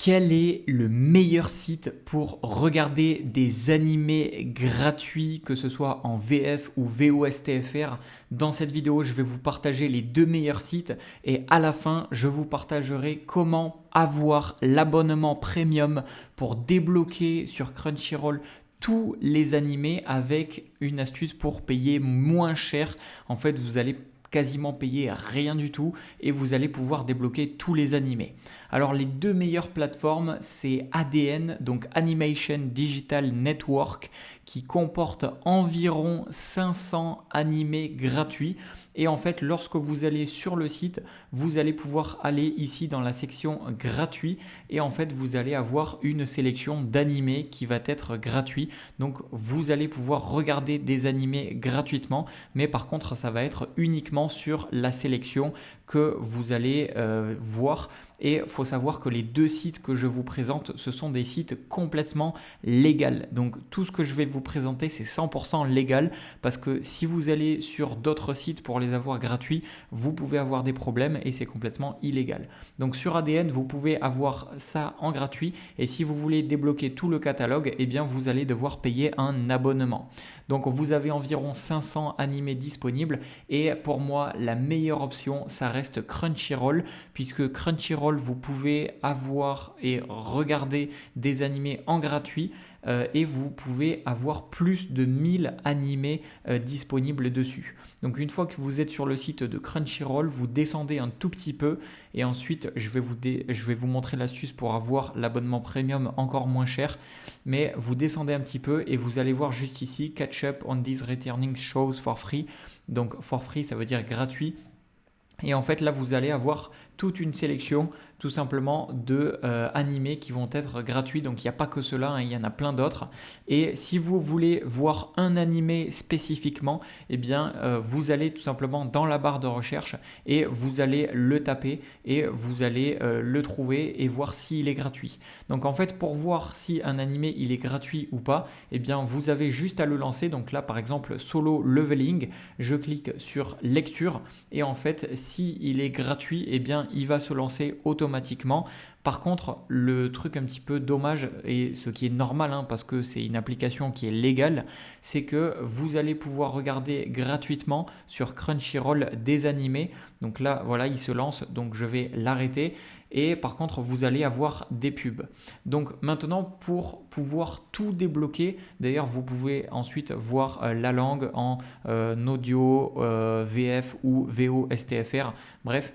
Quel est le meilleur site pour regarder des animés gratuits, que ce soit en VF ou VOSTFR? Dans cette vidéo, je vais vous partager les deux meilleurs sites et à la fin, je vous partagerai comment avoir l'abonnement premium pour débloquer sur Crunchyroll tous les animés avec une astuce pour payer moins cher. En fait, vous allez quasiment payer rien du tout et vous allez pouvoir débloquer tous les animés. Alors les deux meilleures plateformes, c'est ADN, donc Animation Digital Network, qui comporte environ 500 animés gratuits. Et en fait, lorsque vous allez sur le site, vous allez pouvoir aller ici dans la section gratuit et en fait, vous allez avoir une sélection d'animés qui va être gratuit. Donc, vous allez pouvoir regarder des animés gratuitement, mais par contre, ça va être uniquement sur la sélection que vous allez voir. Et il faut savoir que les deux sites que je vous présente, ce sont des sites complètement légaux. Donc tout ce que je vais vous présenter, c'est 100% légal parce que si vous allez sur d'autres sites pour les avoir gratuits, vous pouvez avoir des problèmes et c'est complètement illégal. Donc sur ADN, vous pouvez avoir ça en gratuit et si vous voulez débloquer tout le catalogue, eh bien vous allez devoir payer un abonnement. Donc vous avez environ 500 animés disponibles et pour moi, la meilleure option, ça reste Crunchyroll puisque Crunchyroll, vous pouvez avoir et regarder des animés en gratuit et vous pouvez avoir plus de 1000 animés disponibles dessus. Donc une fois que vous êtes sur le site de Crunchyroll, vous descendez un tout petit peu et ensuite je vais vous montrer l'astuce pour avoir l'abonnement premium encore moins cher. Mais vous descendez un petit peu et vous allez voir juste ici Catch up on these returning shows for free. Donc for free, ça veut dire gratuit. Et en fait, là, vous allez avoir toute une sélection tout simplement de animés qui vont être gratuits. Donc, il n'y a pas que cela, hein, il y en a plein d'autres. Et si vous voulez voir un animé spécifiquement, eh bien, vous allez tout simplement dans la barre de recherche et vous allez le taper et vous allez le trouver et voir s'il est gratuit. Donc, en fait, pour voir si un animé il est gratuit ou pas, eh bien, vous avez juste à le lancer. Donc là, par exemple, Solo Leveling, je clique sur lecture et en fait, s'il est gratuit, eh bien, il va se lancer automatiquement. Par contre, le truc un petit peu dommage, et ce qui est normal hein, parce que c'est une application qui est légale, c'est que vous allez pouvoir regarder gratuitement sur Crunchyroll des animés. Donc là, voilà, il se lance, donc je vais l'arrêter. Et par contre, vous allez avoir des pubs. Donc maintenant, pour pouvoir tout débloquer, d'ailleurs, vous pouvez ensuite voir la langue en audio, VF ou VO, STFR. Bref.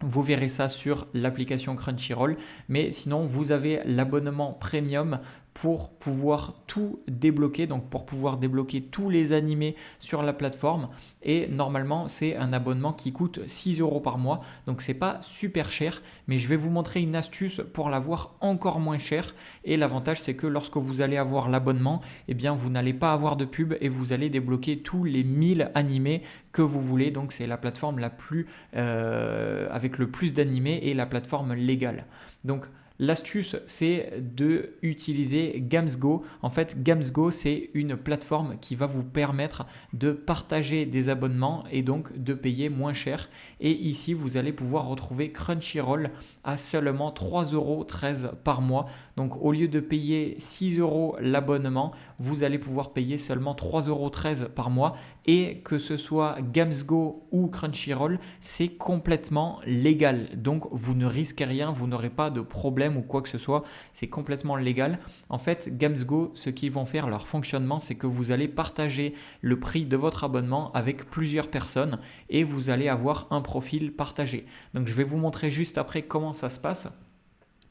Vous verrez ça sur l'application Crunchyroll, mais sinon vous avez l'abonnement premium pour pouvoir tout débloquer, donc pour pouvoir débloquer tous les animés sur la plateforme. Et normalement, c'est un abonnement qui coûte 6 € par mois, donc c'est pas super cher, mais je vais vous montrer une astuce pour l'avoir encore moins cher. Et l'avantage, c'est que lorsque vous allez avoir l'abonnement, eh bien, vous n'allez pas avoir de pub et vous allez débloquer tous les 1000 animés que vous voulez. Donc, c'est la plateforme la plus avec le plus d'animés et la plateforme légale. Donc, l'astuce, c'est de utiliser Gamsgo. En fait, Gamsgo, c'est une plateforme qui va vous permettre de partager des abonnements et donc de payer moins cher. Et ici, vous allez pouvoir retrouver Crunchyroll à seulement 3,13 € par mois. Donc, au lieu de payer 6 € l'abonnement, vous allez pouvoir payer seulement 3,13 € par mois. Et que ce soit Gamsgo ou Crunchyroll, c'est complètement légal. Donc, vous ne risquez rien, vous n'aurez pas de problème ou quoi que ce soit, c'est complètement légal. En fait, Gamsgo, ce qu'ils vont faire, leur fonctionnement, c'est que vous allez partager le prix de votre abonnement avec plusieurs personnes et vous allez avoir un profil partagé. Donc, je vais vous montrer juste après comment ça se passe.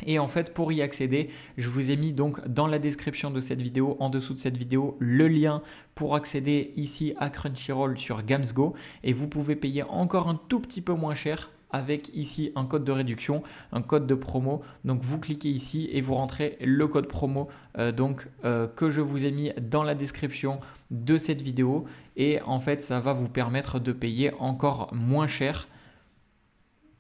Et en fait, pour y accéder, je vous ai mis donc dans la description de cette vidéo, en dessous de cette vidéo, le lien pour accéder ici à Crunchyroll sur Gamsgo. Et vous pouvez payer encore un tout petit peu moins cher avec ici un code de réduction, un code de promo. Donc vous cliquez ici et vous rentrez le code promo que je vous ai mis dans la description de cette vidéo. Et en fait, ça va vous permettre de payer encore moins cher.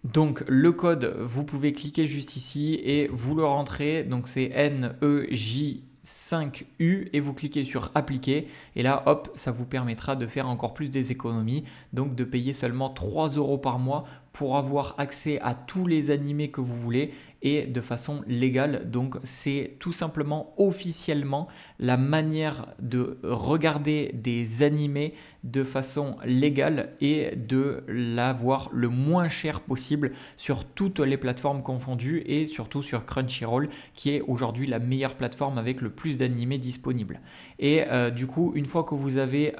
Donc le code, vous pouvez cliquer juste ici et vous le rentrez. Donc c'est NEJ5U et vous cliquez sur appliquer et là hop, ça vous permettra de faire encore plus des économies, donc de payer seulement 3 € par mois pour avoir accès à tous les animés que vous voulez et de façon légale. Donc c'est tout simplement officiellement la manière de regarder des animés de façon légale et de l'avoir le moins cher possible sur toutes les plateformes confondues et surtout sur Crunchyroll qui est aujourd'hui la meilleure plateforme avec le plus d'animés disponibles. Et du coup, une fois que vous avez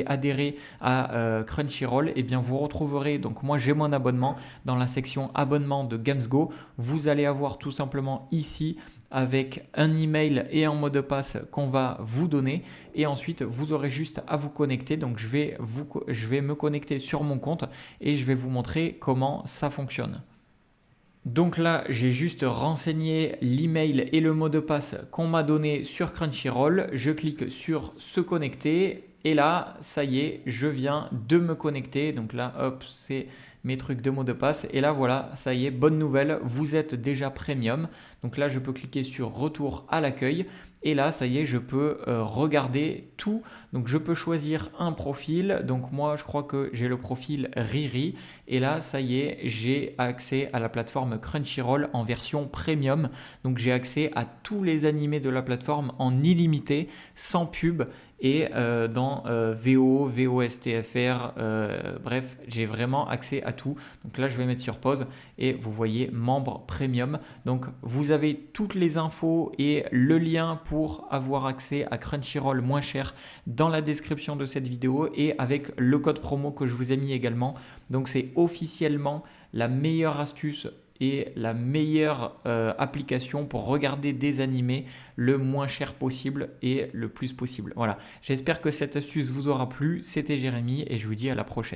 adhéré à Crunchyroll, eh bien vous retrouverez, donc moi j'ai mon abonnement dans la section abonnement de GamesGo. Vous allez avoir tout simplement ici avec un email et un mot de passe qu'on va vous donner et ensuite vous aurez juste à vous connecter. Donc je vais me connecter sur mon compte et je vais vous montrer comment ça fonctionne. Donc là, j'ai juste renseigné l'email et le mot de passe qu'on m'a donné sur Crunchyroll. Je clique sur se connecter et là, ça y est, je viens de me connecter. Donc là, hop, c'est mes trucs de mot de passe. Et là, voilà, ça y est, bonne nouvelle, vous êtes déjà premium. Donc là, je peux cliquer sur retour à l'accueil. Et là, ça y est, je peux regarder tout. Donc je peux choisir un profil. Donc moi, je crois que j'ai le profil Riri. Et là, ça y est, j'ai accès à la plateforme Crunchyroll en version premium. Donc j'ai accès à tous les animés de la plateforme en illimité, sans pub et dans VO, VOSTFR, bref, j'ai vraiment accès à tout. Donc là, je vais mettre sur pause et vous voyez membre premium. Donc vous avez toutes les infos et le lien pour avoir accès à Crunchyroll moins cher dans la description de cette vidéo et avec le code promo que je vous ai mis également. Donc c'est officiellement la meilleure astuce et la meilleure application pour regarder des animés le moins cher possible et le plus possible. Voilà, j'espère que cette astuce vous aura plu. C'était Jérémy et je vous dis à la prochaine.